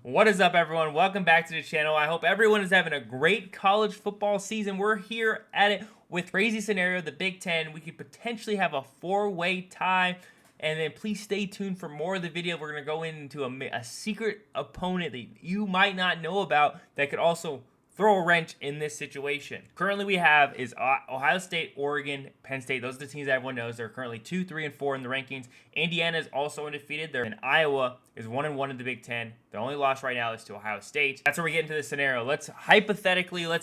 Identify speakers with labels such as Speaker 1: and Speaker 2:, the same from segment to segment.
Speaker 1: What is up, everyone? Welcome back to the channel. I hope everyone is having a great college football season. We're here at it with crazy scenario, the Big Ten. We could potentially have a four-way tie. And then please stay tuned for more of the video. We're going to go into a secret opponent that you might not know about that could also throw a wrench in this situation. Currently we have is Ohio State, Oregon, Penn State. Those are the teams that everyone knows. They're currently 2, 3, and 4 in the rankings. Indiana is also undefeated. And Iowa is 1-1 in the Big Ten. The only loss right now is to Ohio State. That's where we get into this scenario. Let's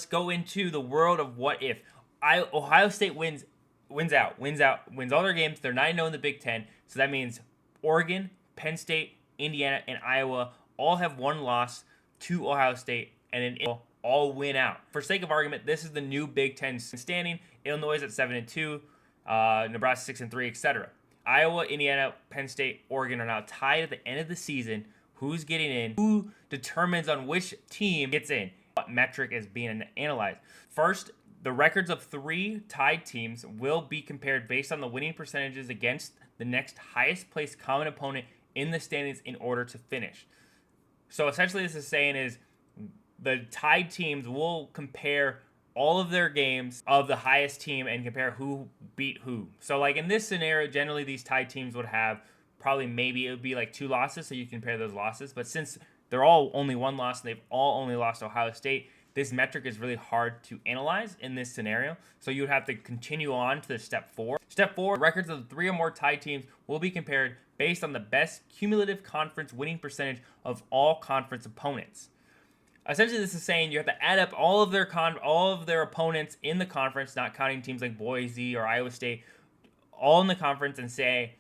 Speaker 1: go into the world of what if. Ohio State wins all their games. They're 9-0 in the Big Ten. So that means Oregon, Penn State, Indiana, and Iowa all have one loss to Ohio State, and then all win out. For sake of argument, this is the new Big Ten standing. Illinois is at 7-2, Nebraska 6-3, etc. Iowa, Indiana, Penn State, Oregon are now tied at the end of the season. Who's getting in? Who determines on which team gets in? What metric is being analyzed? First, the records of 3 tied teams will be compared based on the winning percentages against the next highest placed common opponent in the standings in order to finish. So essentially this is saying is the tied teams will compare all of their games of the highest team and compare who beat who. So like in this scenario, generally these tied teams would have maybe it would be like 2 losses, so you compare those losses. But since they're all only 1 loss and they've all only lost to Ohio State, this metric is really hard to analyze in this scenario. So you would have to continue on to step 4. Step 4, records of the 3 or more tied teams will be compared based on the best cumulative conference winning percentage of all conference opponents. Essentially, this is saying you have to add up all of their opponents in the conference, not counting teams like Boise or Iowa State, all in the conference, and say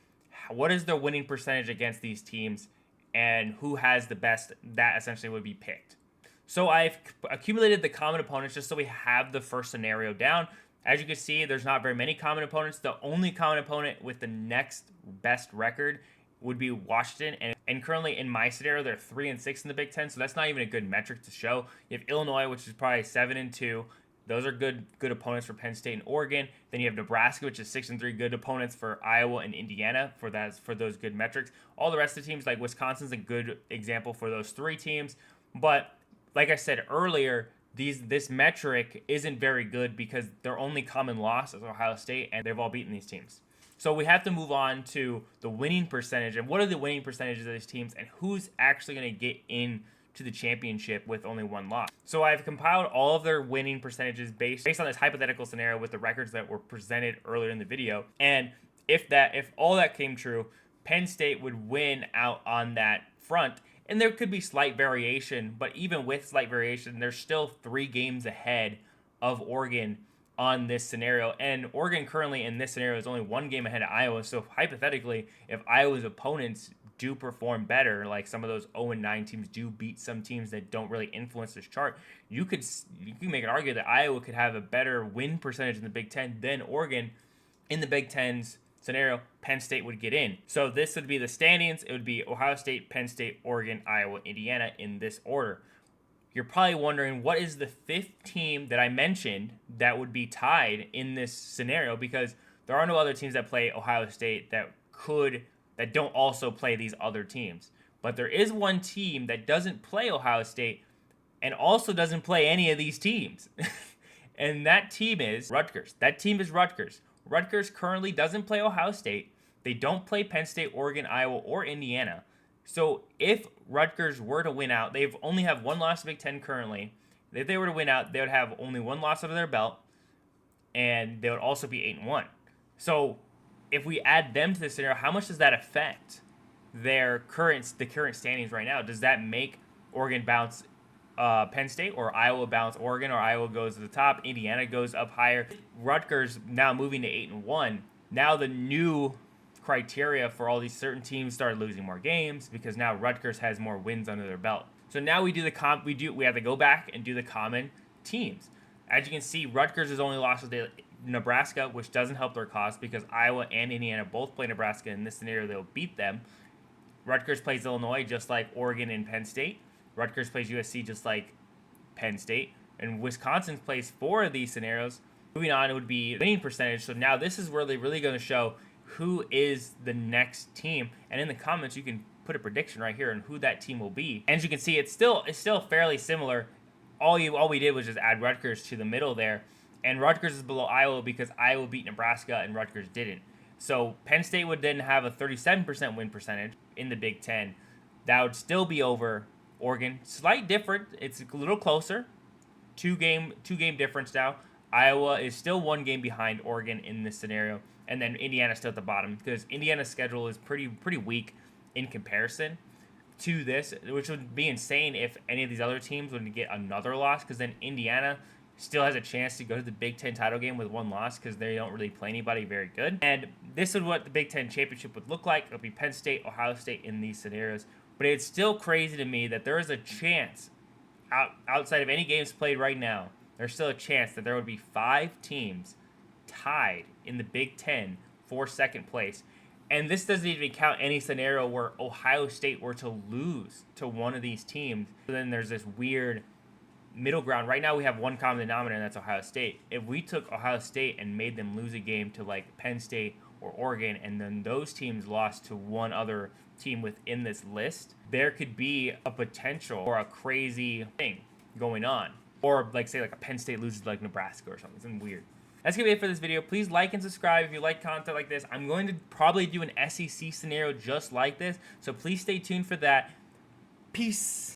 Speaker 1: what is their winning percentage against these teams and who has the best. That essentially would be picked. So I've accumulated the common opponents just so we have the first scenario down. As you can see, there's not very many common opponents. The only common opponent with the next best record would be Washington, and currently in my scenario they're 3-6 in the Big Ten, so that's not even a good metric to show. You have Illinois, which is probably 7-2. Those are good opponents for Penn State and Oregon. Then you have Nebraska, which is 6-3, good opponents for Iowa and Indiana for those good metrics. All the rest of the teams, like Wisconsin's a good example for those 3 teams, but like I said earlier, this metric isn't very good because their only common loss is Ohio State, and they've all beaten these teams. So we have to move on to the winning percentage, and what are the winning percentages of these teams, and who's actually going to get in to the championship with only 1 loss. So I've compiled all of their winning percentages based on this hypothetical scenario with the records that were presented earlier in the video. And if all that came true, Penn State would win out on that front. And there could be slight variation, but even with slight variation, there's still 3 games ahead of Oregon on this scenario. And Oregon currently in this scenario is only 1 game ahead of Iowa. So hypothetically, if Iowa's opponents do perform better, like some of those 0-9 teams do beat some teams that don't really influence this chart, you can make an argument that Iowa could have a better win percentage in the Big Ten than Oregon. In the Big Ten's scenario, Penn State would get in. So this would be the standings. It would be Ohio State, Penn State, Oregon, Iowa, Indiana in this order. You're probably wondering, what is the 5th team that I mentioned that would be tied in this scenario? Because there are no other teams that play Ohio State that don't also play these other teams. But there is one team that doesn't play Ohio State and also doesn't play any of these teams. And that team is Rutgers. That team is Rutgers. Rutgers currently doesn't play Ohio State. They don't play Penn State, Oregon, Iowa, or Indiana. So if Rutgers were to win out, they only have 1 loss in Big Ten currently. If they were to win out, they would have only 1 loss under their belt, and they would also be 8-1. So if we add them to the scenario, how much does that affect the current standings right now? Does that make Oregon bounce Penn State, or Iowa bounce Oregon, or Iowa goes to the top, Indiana goes up higher? Rutgers now moving to 8-1. Now the new criteria for all these certain teams started losing more games because now Rutgers has more wins under their belt. So now we have to go back and do the common teams. As you can see, Rutgers has only lost to Nebraska, which doesn't help their cause because Iowa and Indiana both play Nebraska. In this scenario, they'll beat them. Rutgers plays Illinois just like Oregon and Penn State. Rutgers plays USC just like Penn State. And Wisconsin plays 4 of these scenarios. Moving on, it would be winning percentage. So now this is where they're really going to show who is the next team. And in the comments, you can put a prediction right here on who that team will be. And as you can see, it's still fairly similar. All we did was just add Rutgers to the middle there, and Rutgers is below Iowa because Iowa beat Nebraska and Rutgers didn't. So Penn State would then have a 37% win percentage in the Big Ten. That would still be over Oregon. Slight difference. It's a little closer. Two game difference now. Iowa is still 1 game behind Oregon in this scenario, and then Indiana's still at the bottom because Indiana's schedule is pretty weak in comparison to this, which would be insane if any of these other teams would get another loss, because then Indiana still has a chance to go to the Big Ten title game with 1 loss because they don't really play anybody very good. And this is what the Big Ten championship would look like. It'll be Penn State, Ohio State in these scenarios. But it's still crazy to me that there is a chance, outside of any games played right now, there's still a chance that there would be 5 teams tied in the Big Ten for second place. And this doesn't even count any scenario where Ohio State were to lose to one of these teams. So then there's this weird middle ground. Right now we have one common denominator, and that's Ohio State. If we took Ohio State and made them lose a game to like Penn State or Oregon, and then those teams lost to one other team within this list, there could be a potential or a crazy thing going on. Or like say like a Penn State loses to like Nebraska or something weird. That's going to be it for this video. Please like and subscribe if you like content like this. I'm going to probably do an SEC scenario just like this, so please stay tuned for that. Peace.